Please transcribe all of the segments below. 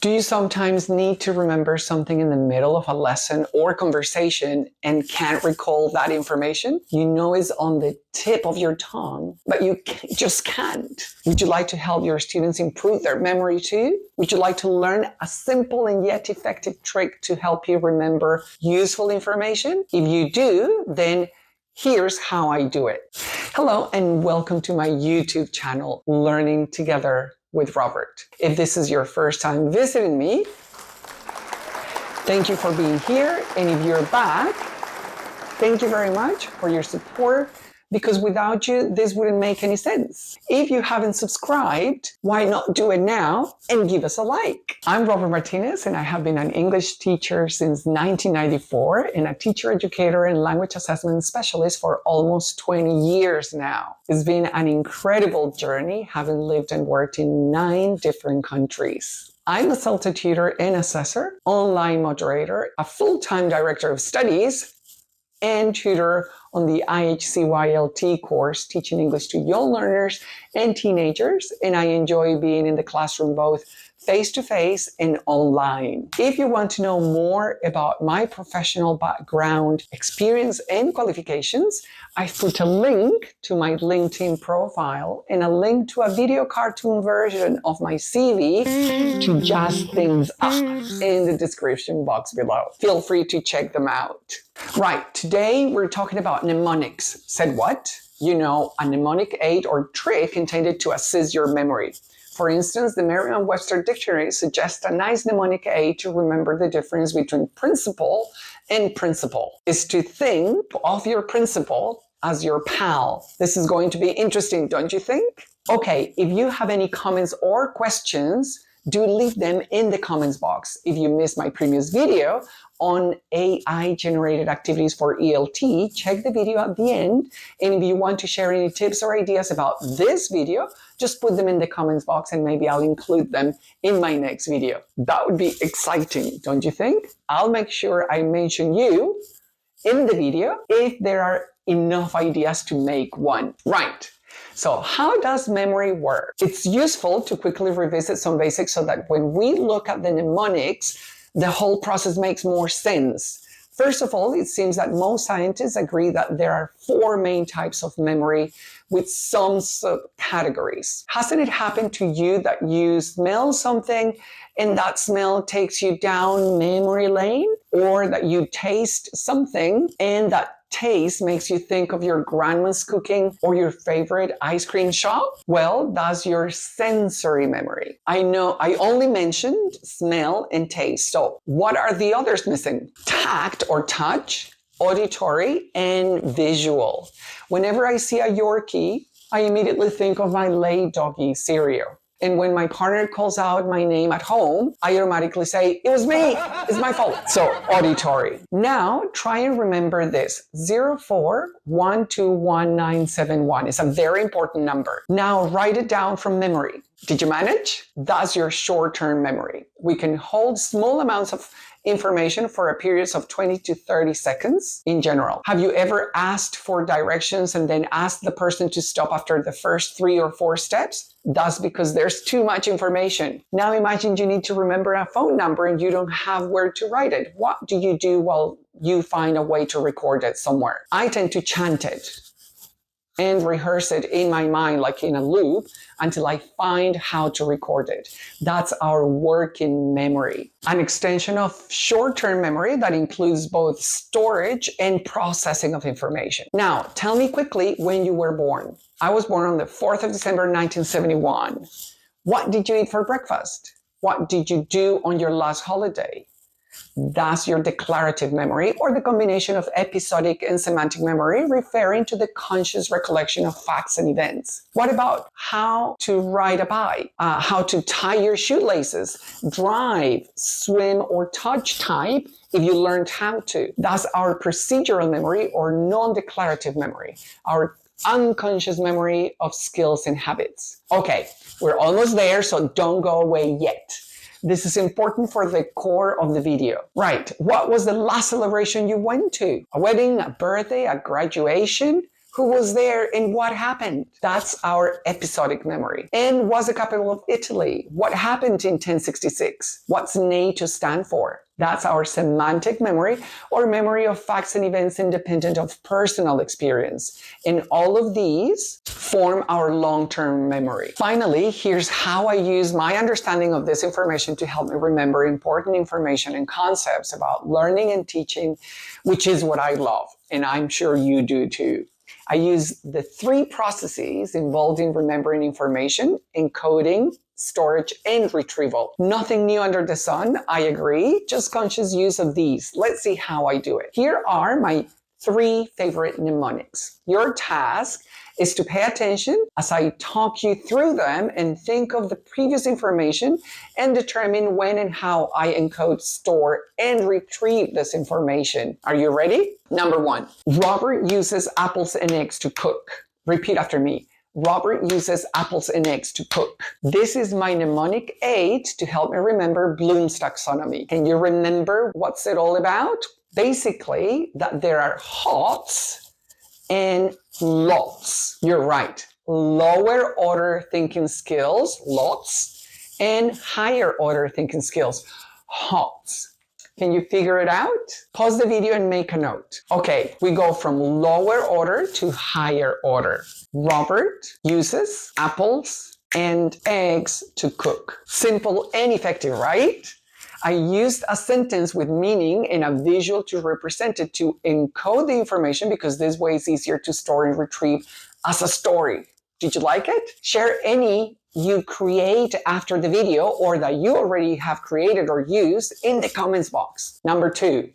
Do you sometimes need to remember something in the middle of a lesson or conversation and can't recall that information? You know it's on the tip of your tongue, but you just can't. Would you like to help your students improve their memory too? Would you like to learn a simple and yet effective trick to help you remember useful information? If you do, then here's how I do it. Hello and welcome to my YouTube channel, Learning Together with Robert. If this is your first time visiting me, thank you for being here. And if you're back, thank you very much for your support, because without you, this wouldn't make any sense. If you haven't subscribed, why not do it now and give us a like? I'm Robert Martinez, and I have been an English teacher since 1994 and a teacher, educator, and language assessment specialist for almost 20 years now. It's been an incredible journey, having lived and worked in 9 different countries. I'm a self-tutor and assessor, online moderator, a full-time director of studies, and tutor on the IHCYLT course, teaching English to young learners and teenagers. And I enjoy being in the classroom both face-to-face and online. If you want to know more about my professional background, experience, and qualifications, I've put a link to my LinkedIn profile and a link to a video cartoon version of my CV to jazz things up in the description box below. Feel free to check them out. Right, today we're talking about mnemonics. Said what? You know, a mnemonic aid or trick intended to assist your memory. For instance, the Merriam-Webster Dictionary suggests a nice mnemonic aid to remember the difference between principal and principal is to think of your principal as your pal. This is going to be interesting, don't you think? Okay, if you have any comments or questions, do leave them in the comments box. If you missed my previous video on AI-generated activities for ELT, check the video at the end. And if you want to share any tips or ideas about this video, just put them in the comments box and maybe I'll include them in my next video. That would be exciting, don't you think? I'll make sure I mention you in the video if there are enough ideas to make one. Right. So how does memory work? It's useful to quickly revisit some basics so that when we look at the mnemonics, the whole process makes more sense. First of all, it seems that most scientists agree that there are 4 main types of memory with some subcategories. Hasn't it happened to you that you smell something and that smell takes you down memory lane? Or that you taste something and that taste makes you think of your grandma's cooking or your favorite ice cream shop? Well, that's your sensory memory. I know I only mentioned smell and taste. So what are the others missing? Tact or touch, auditory, and visual. Whenever I see a Yorkie, I immediately think of my late doggy cereal. And when my partner calls out my name at home, I automatically say, it was me, it's my fault. So auditory. Now try and remember this, 04121971 is a very important number. Now write it down from memory. Did you manage? That's your short-term memory. We can hold small amounts of information for a period of 20 to 30 seconds in general. Have you ever asked for directions and then asked the person to stop after the first 3 or 4 steps? That's because there's too much information. Now imagine you need to remember a phone number and you don't have where to write it. What do you do while you find a way to record it somewhere? I tend to chant it and rehearse it in my mind like in a loop until I find how to record it. That's our working memory. An extension of short-term memory that includes both storage and processing of information. Now, tell me quickly when you were born. I was born on the 4th of December, 1971. What did you eat for breakfast? What did you do on your last holiday? That's your declarative memory, or the combination of episodic and semantic memory, referring to the conscious recollection of facts and events. What about how to ride a bike, how to tie your shoelaces, drive, swim, or touch type if you learned how to? That's our procedural memory or non-declarative memory, our unconscious memory of skills and habits. Okay, we're almost there, so don't go away yet. This is important for the core of the video. Right, what was the last celebration you went to? A wedding, a birthday, a graduation? Who was there and what happened? That's our episodic memory. And was the capital of Italy? What happened in 1066? What's NATO stand for? That's our semantic memory, or memory of facts and events independent of personal experience. And all of these form our long-term memory. Finally, here's how I use my understanding of this information to help me remember important information and concepts about learning and teaching, which is what I love. And I'm sure you do too. I use the 3 processes involved in remembering information: encoding, storage, and retrieval. Nothing new under the sun, I agree, just conscious use of these. Let's see how I do it. Here are my 3 favorite mnemonics. Your task is to pay attention as I talk you through them and think of the previous information and determine when and how I encode, store, and retrieve this information. Are you ready? Number 1, Robert uses apples and eggs to cook. Repeat after me. Robert uses apples and eggs to cook. This is my mnemonic aid to help me remember Bloom's taxonomy. Can you remember what's it all about? Basically, that there are hots and lots. You're right. Lower order thinking skills, lots, and higher order thinking skills, hots. Can you figure it out? Pause the video and make a note. Okay, we go from lower order to higher order. Robert uses apples and eggs to cook. Simple and effective, right? I used a sentence with meaning and a visual to represent it, to encode the information, because this way it's easier to store and retrieve as a story. Did you like it? Share any you create after the video or that you already have created or used in the comments box. Number 2,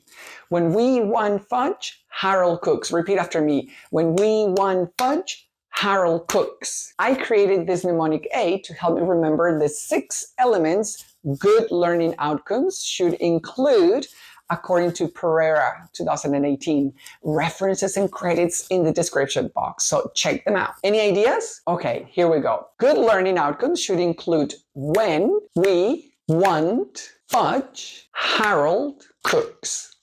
when we want fudge, Harold cooks. Repeat after me. When we want fudge, Harold cooks. I created this mnemonic aid to help me remember the 6 elements good learning outcomes should include, according to Pereira 2018. References and credits in the description box, so check them out. Any ideas? Okay, here we go. Good learning outcomes should include when we want fudge, Harold cooks.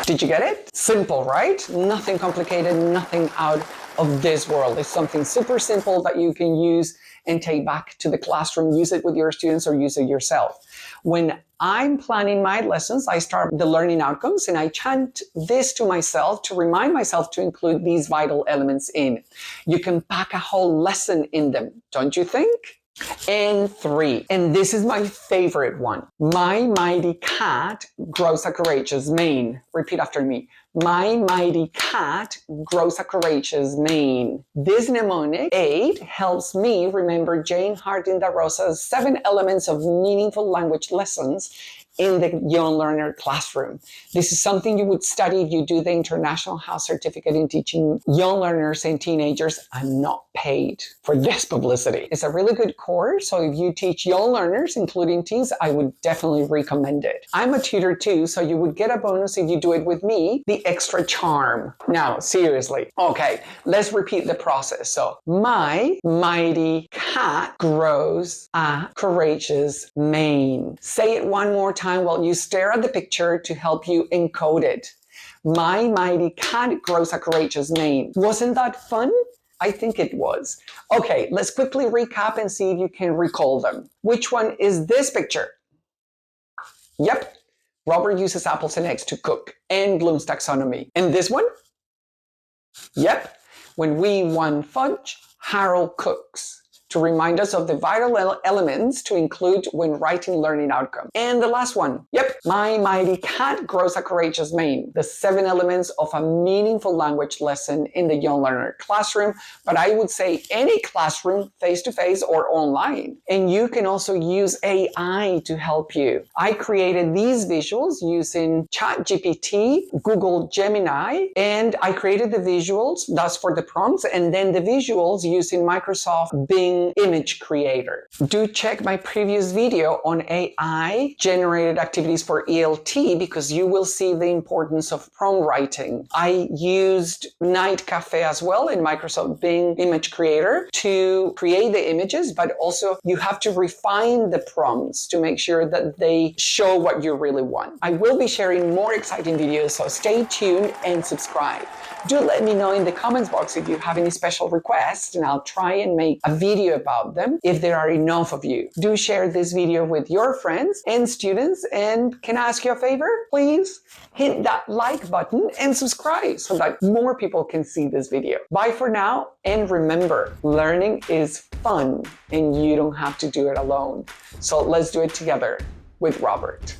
Did you get it? Simple, right? Nothing complicated, nothing out of this world. It's something super simple that you can use and take back to the classroom, use it with your students or use it yourself. When I'm planning my lessons, I start the learning outcomes and I chant this to myself to remind myself to include these vital elements in. You can pack a whole lesson in them, don't you think? And 3, and this is my favorite one. My mighty cat grows a courageous mane. Repeat after me. My mighty cat grows a courageous mane. This mnemonic aid helps me remember Jane Harding da Rosa's 7 elements of meaningful language lessons in the Young Learner classroom. This is something you would study if you do the International House Certificate in Teaching Young Learners and Teenagers. I'm not paid for this publicity. It's a really good course, so if you teach young learners, including teens, I would definitely recommend it. I'm a tutor too, so you would get a bonus if you do it with me, the extra charm. Now, seriously. Okay, let's repeat the process. So, my mighty cat grows a courageous mane. Say it one more time while you stare at the picture to help you encode it. My mighty cat grows a courageous mane. Wasn't that fun? I think it was. Okay, let's quickly recap and see if you can recall them. Which one is this picture? Yep, Robert uses apples and eggs to cook, and Bloom's taxonomy. And this one? Yep, when we want fudge, Harold cooks, to remind us of the vital elements to include when writing learning outcome. And the last one, yep, my mighty cat grows a courageous mane, the 7 elements of a meaningful language lesson in the Young Learner classroom, but I would say any classroom, face-to-face or online. And you can also use AI to help you. I created these visuals using ChatGPT, Google Gemini, and I created the visuals, that's for the prompts, and then the visuals using Microsoft Bing being image creator. Do check my previous video on AI generated activities for ELT because you will see the importance of prompt writing. I used Night Cafe as well in Microsoft Bing Image Creator to create the images, but also you have to refine the prompts to make sure that they show what you really want. I will be sharing more exciting videos, so stay tuned and subscribe. Do let me know in the comments box if you have any special requests, and I'll try and make a video about them if there are enough of you. Do share this video with your friends and students, and can I ask you a favor? Please hit that like button and subscribe so that more people can see this video. Bye for now, and remember, learning is fun and you don't have to do it alone. So let's do it together with Robert.